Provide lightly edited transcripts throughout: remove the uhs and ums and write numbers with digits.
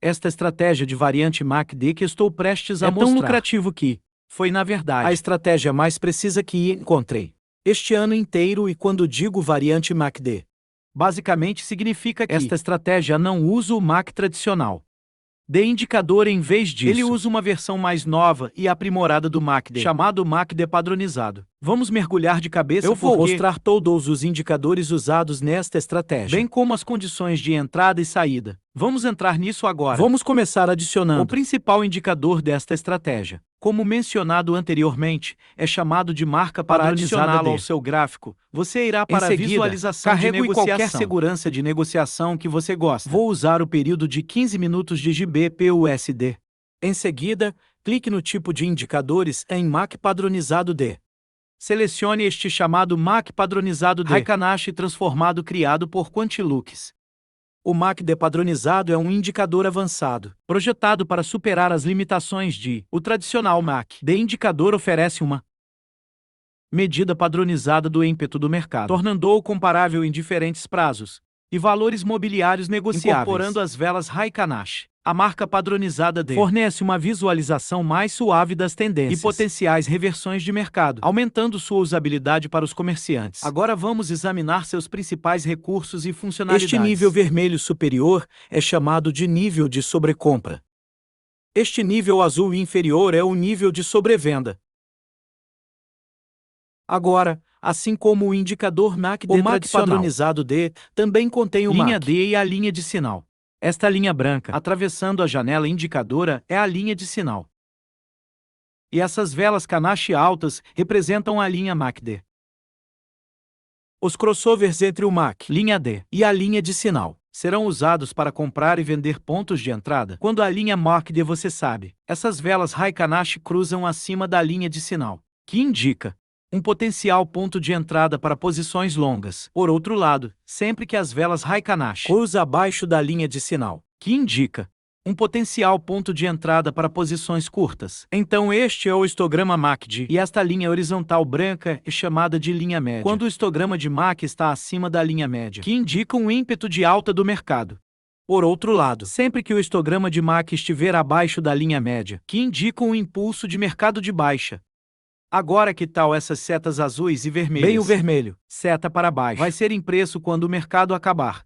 Esta estratégia de variante MACD que estou prestes a mostrar é tão lucrativo que foi, na verdade, a estratégia mais precisa que encontrei este ano inteiro. E quando digo variante MACD, basicamente significa que esta estratégia não usa o MAC tradicional de indicador. Em vez disso, ele usa uma versão mais nova e aprimorada do MACD, chamado MACD padronizado. Vamos mergulhar de cabeça. Eu vou mostrar todos os indicadores usados nesta estratégia, bem como as condições de entrada e saída. Vamos entrar nisso agora. Vamos começar adicionando o principal indicador desta estratégia. Como mencionado anteriormente, é chamado de marca padronizada. Para adicioná-lo ao seu gráfico, você irá para a visualização de negociação. Qualquer segurança de negociação que você gosta. Vou usar o período de 15 minutos de GBP/USD. Em seguida, clique no tipo de indicadores em MAC padronizado D. Selecione este chamado MAC padronizado D Heikin-Ashi transformado criado por Quantilux. O MACD padronizado é um indicador avançado, projetado para superar as limitações de o tradicional MACD indicador. Oferece uma medida padronizada do ímpeto do mercado, tornando-o comparável em diferentes prazos e valores mobiliários negociáveis. Incorporando as velas Heikin-Ashi, a marca padronizada D fornece uma visualização mais suave das tendências e potenciais reversões de mercado, aumentando sua usabilidade para os comerciantes. Agora vamos examinar seus principais recursos e funcionalidades. Este nível vermelho superior é chamado de nível de sobrecompra. Este nível azul inferior é o nível de sobrevenda. Agora, assim como o indicador MACD o MAC padronizado D também contém o linha D e a linha de sinal. Esta linha branca, atravessando a janela indicadora, é a linha de sinal. E essas velas Heikin-Ashi altas representam a linha MACD. Os crossovers entre o MAC, linha D, e a linha de sinal serão usados para comprar e vender pontos de entrada. Quando a linha MACD, você sabe, essas velas Heikin-Ashi cruzam acima da linha de sinal, que indica um potencial ponto de entrada para posições longas. Por outro lado, sempre que as velas Heikin-Ashi cruzam abaixo da linha de sinal, que indica um potencial ponto de entrada para posições curtas, então este é o histograma MACD, e esta linha horizontal branca é chamada de linha média. Quando o histograma de MAC está acima da linha média, que indica um ímpeto de alta do mercado. Por outro lado, sempre que o histograma de MAC estiver abaixo da linha média, que indica um impulso de mercado de baixa. Agora, que tal essas setas azuis e vermelhas? Bem, o vermelho, seta para baixo, vai ser impresso quando o mercado acabar.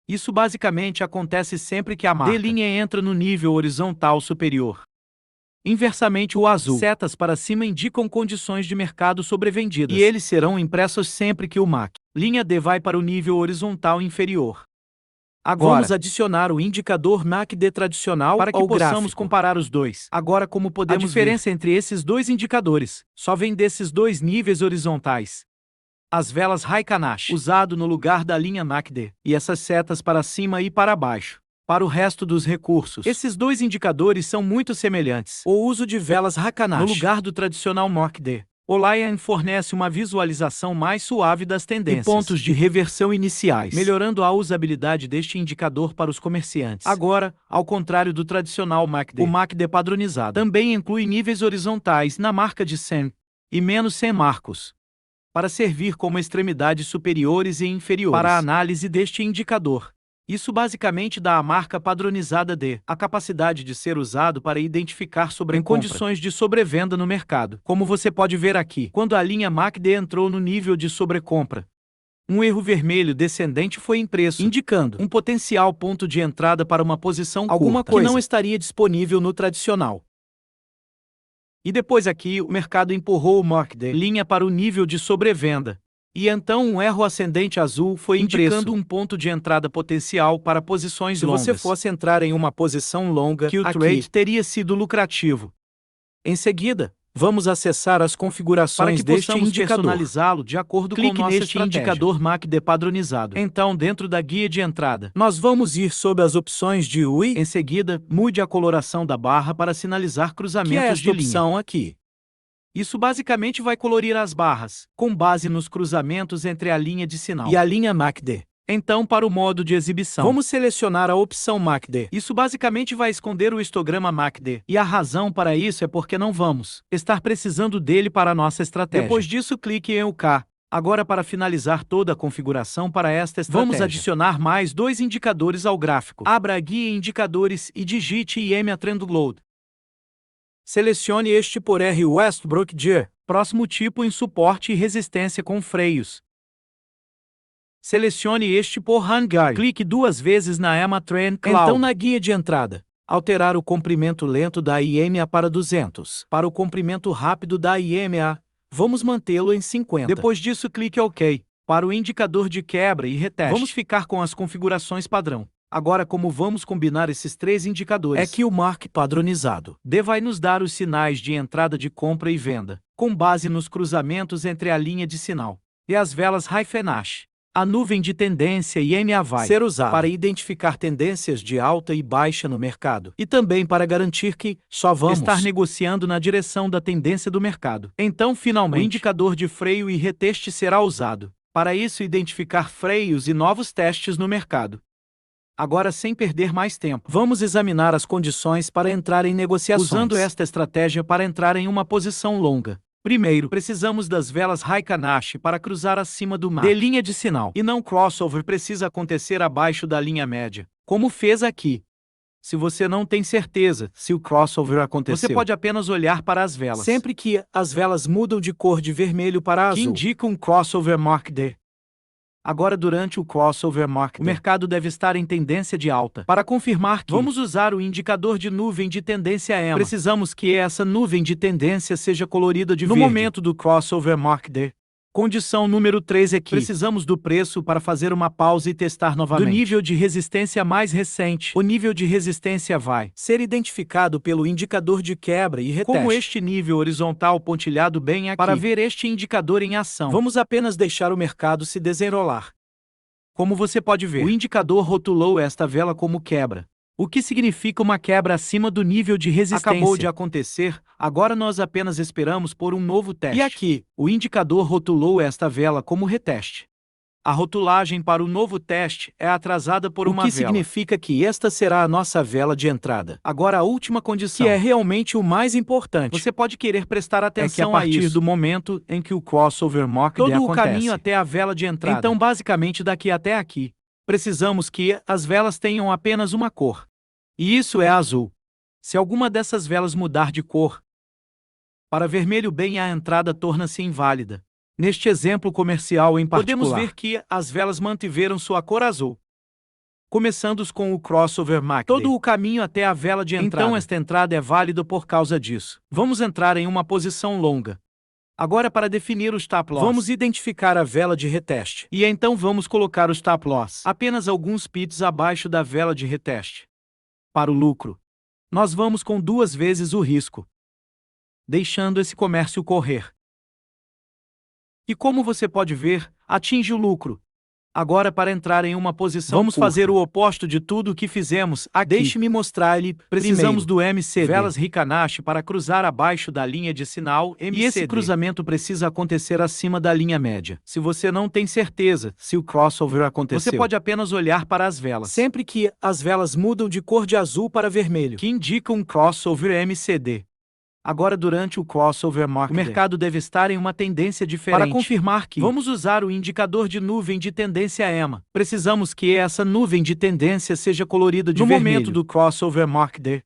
Isso basicamente acontece sempre que a marca D' entra no nível horizontal superior. Inversamente, o azul, setas para cima indicam condições de mercado sobrevendidas, e eles serão impressos sempre que o MAC, linha D, vai para o nível horizontal inferior. Agora, vamos adicionar o indicador MACD tradicional para que possamos comparar os dois. Agora, como podemos ver, a diferença entre esses dois indicadores só vem desses dois níveis horizontais. As velas Heikin-Ashi, usado no lugar da linha MACD, e essas setas para cima e para baixo. Para o resto dos recursos, esses dois indicadores são muito semelhantes. O uso de velas Heikin-Ashi no lugar do tradicional MACD. O Lion fornece uma visualização mais suave das tendências e pontos de reversão iniciais, melhorando a usabilidade deste indicador para os comerciantes. Agora, ao contrário do tradicional MACD, o MACD padronizado também inclui níveis horizontais na marca de 100 e menos 100 marcos, para servir como extremidades superiores e inferiores para a análise deste indicador. Isso basicamente dá à marca padronizada D a capacidade de ser usado para identificar sobrecompra em condições de sobrevenda no mercado. Como você pode ver aqui, quando a linha MACD entrou no nível de sobrecompra, um erro vermelho descendente foi impresso, indicando um potencial ponto de entrada para uma posição alguma curta, que não estaria disponível no tradicional. E depois aqui, o mercado empurrou o MACD linha para o nível de sobrevenda. E então um erro ascendente azul foi indicando um ponto de entrada potencial para posições longas. Se você fosse entrar em uma posição longa, que o trade teria sido lucrativo. Em seguida, vamos acessar as configurações deste indicador. Personalizá-lo de acordo com nossa estratégia. Indicador MACD padronizado. Então, dentro da guia de entrada, nós vamos ir sob as opções de UI. Em seguida, mude a coloração da barra para sinalizar cruzamentos de linha. Opção aqui. Isso basicamente vai colorir as barras, com base nos cruzamentos entre a linha de sinal e a linha MACD. Então, para o modo de exibição, vamos selecionar a opção MACD. Isso basicamente vai esconder o histograma MACD. E a razão para isso é porque não vamos estar precisando dele para a nossa estratégia. Depois disso, clique em OK. Agora, para finalizar toda a configuração para esta estratégia, vamos adicionar mais 2 indicadores ao gráfico. Abra a guia Indicadores e digite IM Trend Load. Selecione este por R. Westbrook Gear, próximo tipo em suporte e resistência com freios. Selecione este por Handguard. Clique 2 vezes na EMA Trend Cloud. Então, na guia de entrada, alterar o comprimento lento da IMA para 200. Para o comprimento rápido da IMA, vamos mantê-lo em 50. Depois disso, clique OK. Para o indicador de quebra e reteste, vamos ficar com as configurações padrão. Agora, como vamos combinar esses 3 indicadores? É que o mark padronizado D vai nos dar os sinais de entrada de compra e venda, com base nos cruzamentos entre a linha de sinal e as velas High-Fibonacci. A nuvem de tendência IMA vai ser usada para identificar tendências de alta e baixa no mercado e também para garantir que só vamos estar negociando na direção da tendência do mercado. Então, finalmente, o indicador de freio e reteste será usado. Para isso, identificar freios e novos testes no mercado. Agora, sem perder mais tempo, vamos examinar as condições para entrar em negociações. Usando esta estratégia para entrar em uma posição longa. Primeiro, precisamos das velas High-Fibonacci para cruzar acima do MACD. Linha de sinal. E não crossover precisa acontecer abaixo da linha média, como fez aqui. Se você não tem certeza se o crossover aconteceu, você pode apenas olhar para as velas. Sempre que as velas mudam de cor de vermelho para azul, que indica um crossover market. Agora, durante o crossover market, o mercado deve estar em tendência de alta. Para confirmar que vamos usar o indicador de nuvem de tendência EMA, precisamos que essa nuvem de tendência seja colorida de verde. No momento do crossover market. Condição número 3 é que precisamos do preço para fazer uma pausa e testar novamente. Do nível de resistência mais recente, o nível de resistência vai ser identificado pelo indicador de quebra e reteste. Como este nível horizontal pontilhado bem aqui. Para ver este indicador em ação, vamos apenas deixar o mercado se desenrolar. Como você pode ver, o indicador rotulou esta vela como quebra, o que significa uma quebra acima do nível de resistência. Acabou de acontecer, agora nós apenas esperamos por um novo teste. E aqui, o indicador rotulou esta vela como reteste. A rotulagem para o novo teste é atrasada por uma vela. O que significa que esta será a nossa vela de entrada. Agora, a última condição, que é realmente o mais importante. Você pode querer prestar atenção a isso. A partir do momento em que o crossover market acontece, todo o caminho até a vela de entrada. Então, basicamente, daqui até aqui, precisamos que as velas tenham apenas uma cor. E isso é azul. Se alguma dessas velas mudar de cor para vermelho, bem, a entrada torna-se inválida. Neste exemplo comercial em particular, podemos ver que as velas mantiveram sua cor azul. Começando com o crossover market, todo o caminho até a vela de entrada. Então, esta entrada é válida por causa disso. Vamos entrar em uma posição longa. Agora, para definir o stop loss, vamos identificar a vela de reteste. E então vamos colocar o stop loss apenas alguns pips abaixo da vela de reteste. Para o lucro, nós vamos com 2 vezes o risco, deixando esse comércio correr. E como você pode ver, atinge o lucro. Agora, para entrar em uma posição vamos curta, fazer o oposto de tudo o que fizemos aqui. Deixe-me mostrar-lhe. Precisamos do MCD, velas High-Fibonacci para cruzar abaixo da linha de sinal MCD. E esse cruzamento precisa acontecer acima da linha média. Se você não tem certeza se o crossover aconteceu, você pode apenas olhar para as velas. Sempre que as velas mudam de cor de azul para vermelho, que indica um crossover MCD. Agora, durante o crossover market, o mercado deve estar em uma tendência diferente. Para confirmar que vamos usar o indicador de nuvem de tendência EMA, precisamos que essa nuvem de tendência seja colorida de vermelho. No momento do crossover market.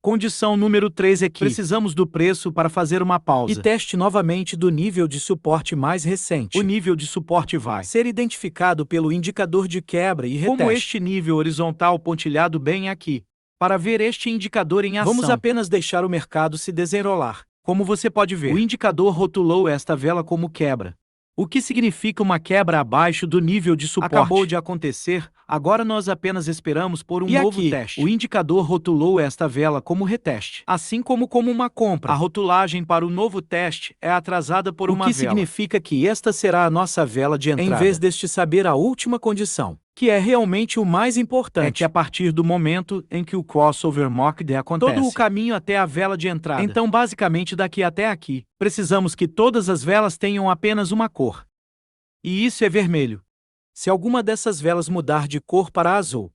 Condição número 3 é que precisamos do preço para fazer uma pausa e teste novamente do nível de suporte mais recente. O nível de suporte vai ser identificado pelo indicador de quebra e reteste. Como este nível horizontal pontilhado bem aqui. Para ver este indicador em ação, vamos apenas deixar o mercado se desenrolar. Como você pode ver, o indicador rotulou esta vela como quebra, o que significa uma quebra abaixo do nível de suporte. Acabou de acontecer, agora nós apenas esperamos por um novo teste. O indicador rotulou esta vela como reteste, assim como uma compra. A rotulagem para o novo teste é atrasada por uma vela. O que significa que esta será a nossa vela de entrada. Em vez deste saber a última condição, que é realmente o mais importante, é que a partir do momento em que o crossover market acontece, todo o caminho até a vela de entrada. Então, basicamente, daqui até aqui, precisamos que todas as velas tenham apenas uma cor. E isso é vermelho. Se alguma dessas velas mudar de cor para azul,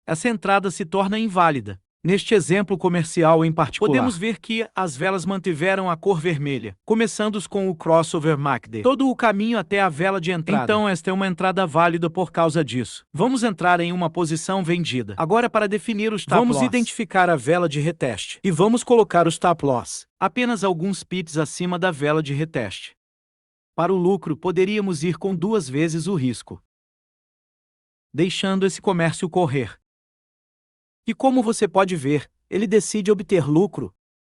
essa entrada se torna inválida. Neste exemplo comercial em particular, podemos ver que as velas mantiveram a cor vermelha, começando com o crossover MACD, todo o caminho até a vela de entrada. Então esta é uma entrada válida por causa disso. Vamos entrar em uma posição vendida. Agora, para definir o stop loss, vamos identificar a vela de reteste e vamos colocar o stop loss apenas alguns pips acima da vela de reteste. Para o lucro, poderíamos ir com 2 vezes o risco, deixando esse comércio correr. E como você pode ver, ele decide obter lucro.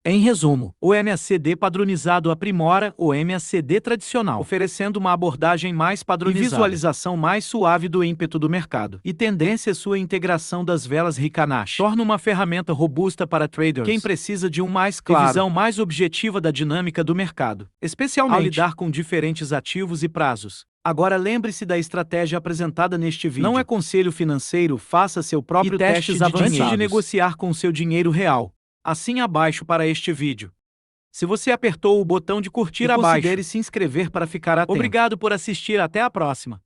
Em resumo, o MACD padronizado aprimora o MACD tradicional, oferecendo uma abordagem mais padronizada e visualização mais suave do ímpeto do mercado. E tendência sua integração das velas Ricanashi torna uma ferramenta robusta para traders quem precisa de visão mais objetiva da dinâmica do mercado, especialmente ao lidar com diferentes ativos e prazos. Agora lembre-se da estratégia apresentada neste vídeo. Não é conselho financeiro, faça seu próprio teste de dinheiro antes de negociar com seu dinheiro real. Assim abaixo para este vídeo. Se você apertou o botão de curtir abaixo, considere se inscrever para ficar atento. Obrigado por assistir, até a próxima.